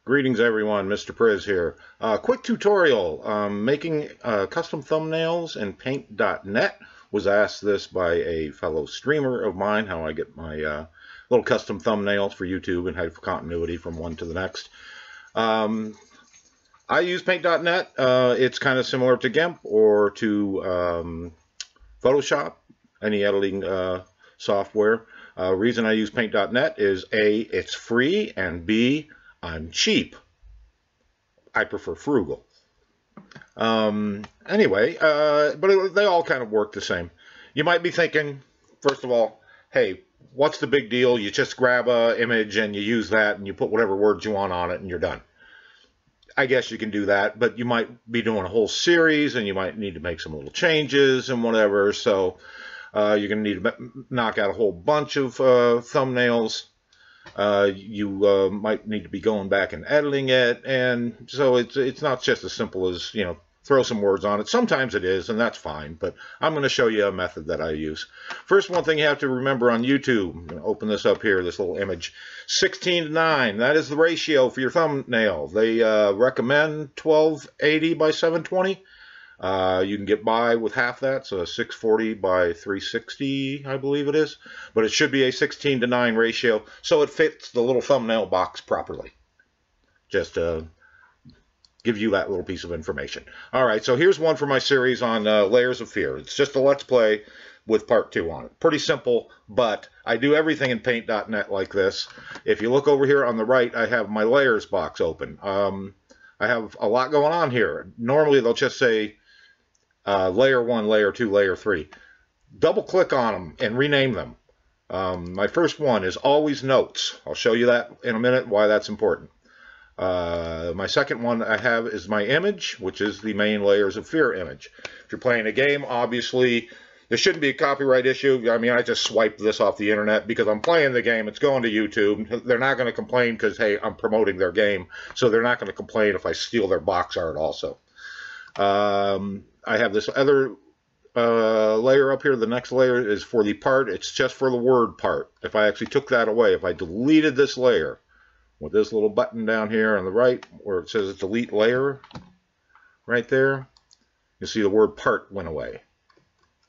Greetings everyone, Mr. Priz here. Quick tutorial, making custom thumbnails in Paint.net. Was asked this by a fellow streamer of mine, how I get my little custom thumbnails for YouTube and have continuity from one to the next. I use Paint.net. It's kind of similar to GIMP or to Photoshop, any editing software. Reason I use Paint.net is A, it's free, and B, I'm cheap. I prefer frugal. Anyway, but they all kind of work the same. You might be thinking, first of all, hey, what's the big deal? You just grab an image and you use that and you put whatever words you want on it and you're done. I guess you can do that, but you might be doing a whole series and you might need to make some little changes and whatever. So you're going to need to knock out a whole bunch of thumbnails. You might need to be going back and editing it, and so it's not just as simple as, you know, throw some words on it. Sometimes it is, and that's fine, but I'm going to show you a method that I use. First, one thing you have to remember on YouTube, I'm going to open this up here, this little image, 16:9, that is the ratio for your thumbnail. They recommend 1280 by 720. You can get by with half that, so 640 by 360, I believe it is. But it should be a 16:9 ratio, so it fits the little thumbnail box properly. Just give you that little piece of information. All right, so here's one for my series on Layers of Fear. It's just a Let's Play with part 2 on it. Pretty simple, but I do everything in Paint.net like this. If you look over here on the right, I have my layers box open. I have a lot going on here. Normally, they'll just say layer 1, layer 2, layer 3. Double click on them and rename them. My first one is always notes. I'll show you that in a minute, why that's important. My second one I have is my image, which is the main Layers of Fear image. If you're playing a game, obviously, there shouldn't be a copyright issue. I mean, I just swiped this off the internet because I'm playing the game. It's going to YouTube. They're not going to complain because, hey, I'm promoting their game. So they're not going to complain if I steal their box art also. I have this other layer up here. The next layer is for the part. It's just for the word part. If I actually took that away, if I deleted this layer with this little button down here on the right where it says delete layer right there, you see the word part went away.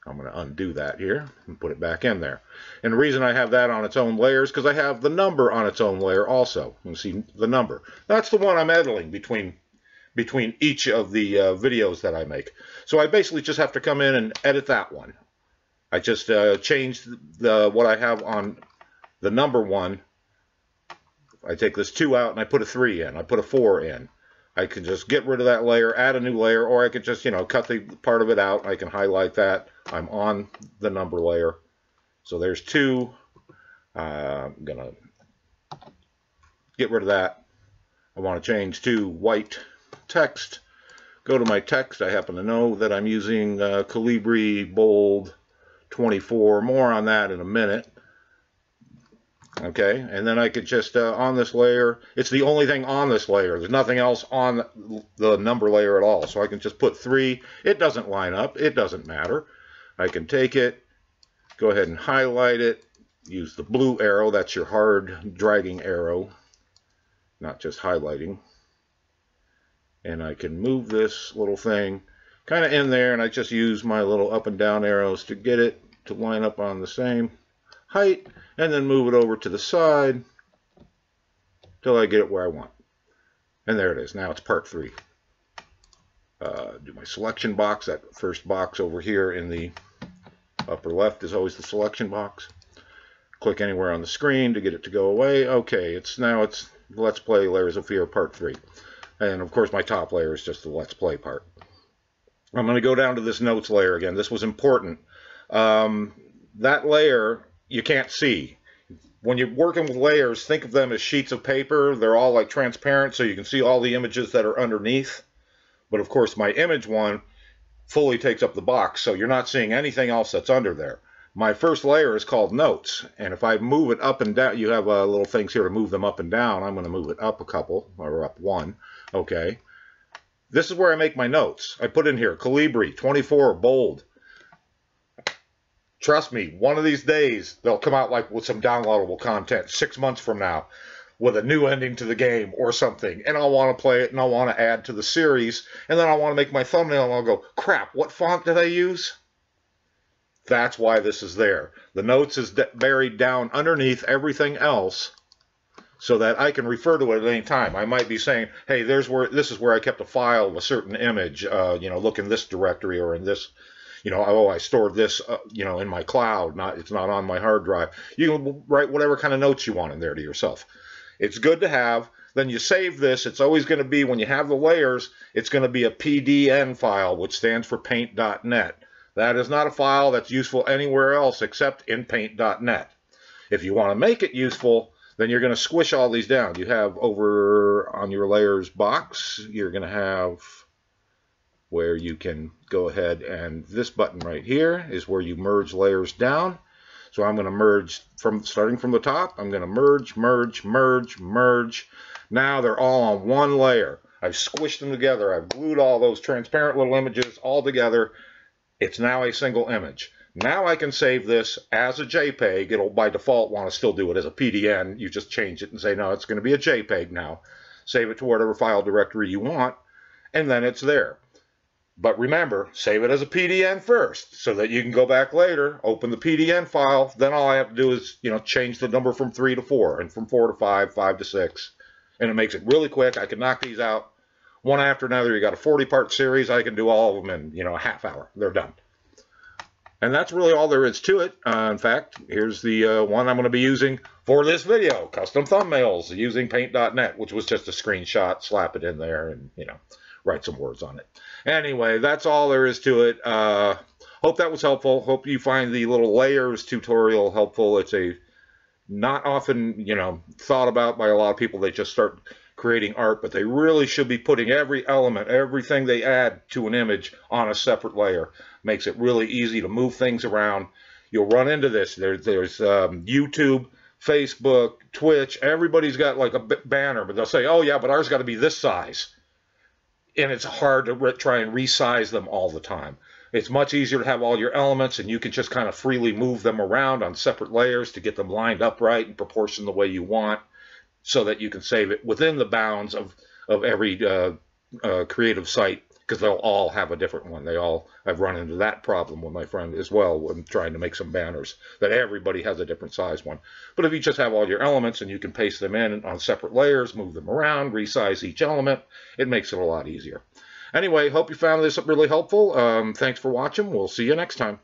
I'm going to undo that here and put it back in there. And the reason I have that on its own layer is because I have the number on its own layer also. You can see the number. That's the one I'm editing between each of the videos that I make. So I basically just have to come in and edit that one. I just changed what I have on the number one. I take this 2 out and I put a 3 in. I put a 4 in. I can just get rid of that layer, add a new layer, or I could just, you know, cut the part of it out. I can highlight that. I'm on the number layer. So there's 2. I'm going to get rid of that. I want to change to white text. Go to my text. I happen to know that I'm using Calibri Bold 24. More on that in a minute. Okay, and then I could just, on this layer, it's the only thing on this layer. There's nothing else on the number layer at all. So I can just put 3. It doesn't line up. It doesn't matter. I can take it, go ahead and highlight it, use the blue arrow. That's your hard dragging arrow, not just highlighting. And I can move this little thing kind of in there, and I just use my little up and down arrows to get it to line up on the same height, and then move it over to the side till I get it where I want. And there it is. Now it's part 3. Do my selection box. That first box over here in the upper left is always the selection box. Click anywhere on the screen to get it to go away. Okay, now it's Let's Play Layers of Fear part 3. And of course my top layer is just the Let's Play part. I'm going to go down to this notes layer again. This was important. That layer you can't see. When you're working with layers, think of them as sheets of paper. They're all like transparent, so you can see all the images that are underneath. But of course, my image one fully takes up the box, so you're not seeing anything else that's under there. My first layer is called notes, and if I move it up and down, you have little things here to move them up and down. I'm going to move it up a couple, or up 1. Okay. This is where I make my notes. I put in here Calibri 24 bold. Trust me, one of these days, they'll come out like with some downloadable content 6 months from now. with a new ending to the game or something, and I want to play it and I want to add to the series, and then I want to make my thumbnail and I'll go, crap, what font did I use? That's why this is there. The notes is buried down underneath everything else so that I can refer to it at any time. I might be saying, hey, this is where I kept a file of a certain image, look in this directory or in this, I stored this, in my cloud, it's not on my hard drive. You can write whatever kind of notes you want in there to yourself. It's good to have. Then you save this. It's always going to be, when you have the layers, it's going to be a PDN file, which stands for paint.net. That is not a file that's useful anywhere else except in paint.net. If you want to make it useful, then you're going to squish all these down. You have over on your layers box, you're going to have where you can go ahead, and this button right here is where you merge layers down. So I'm going to merge starting from the top. I'm going to merge, merge, merge, merge. Now they're all on one layer. I've squished them together. I've glued all those transparent little images all together. It's now a single image. Now I can save this as a JPEG. It'll by default want to still do it as a PDN. You just change it and say, no, it's going to be a JPEG now. Save it to whatever file directory you want, and then it's there. But remember, save it as a PDN first so that you can go back later, open the PDN file. Then all I have to do is, change the number from 3 to 4 and from 4 to 5, 5 to 6. And it makes it really quick. I can knock these out one after another. You got a 40-part series. I can do all of them in, a half hour. They're done. And that's really all there is to it. In fact, here's the one I'm going to be using for this video, custom thumbnails using paint.net, which was just a screenshot, slap it in there, and, write some words on it. Anyway, that's all there is to it. Hope that was helpful. Hope you find the little layers tutorial helpful. It's a not often, thought about by a lot of people. They just start creating art, but they really should be putting every element, everything they add to an image on a separate layer. Makes it really easy to move things around. You'll run into this. There's YouTube, Facebook, Twitch. Everybody's got like a banner, but they'll say, oh yeah, but ours got to be this size. And it's hard to try and resize them all the time. It's much easier to have all your elements, and you can just kind of freely move them around on separate layers to get them lined up right and proportioned the way you want, so that you can save it within the bounds of every creative site, because they'll all have a different one. I've run into that problem with my friend as well when trying to make some banners, that everybody has a different size one. But if you just have all your elements and you can paste them in on separate layers, move them around, resize each element, it makes it a lot easier. Anyway, hope you found this really helpful. Thanks for watching. We'll see you next time.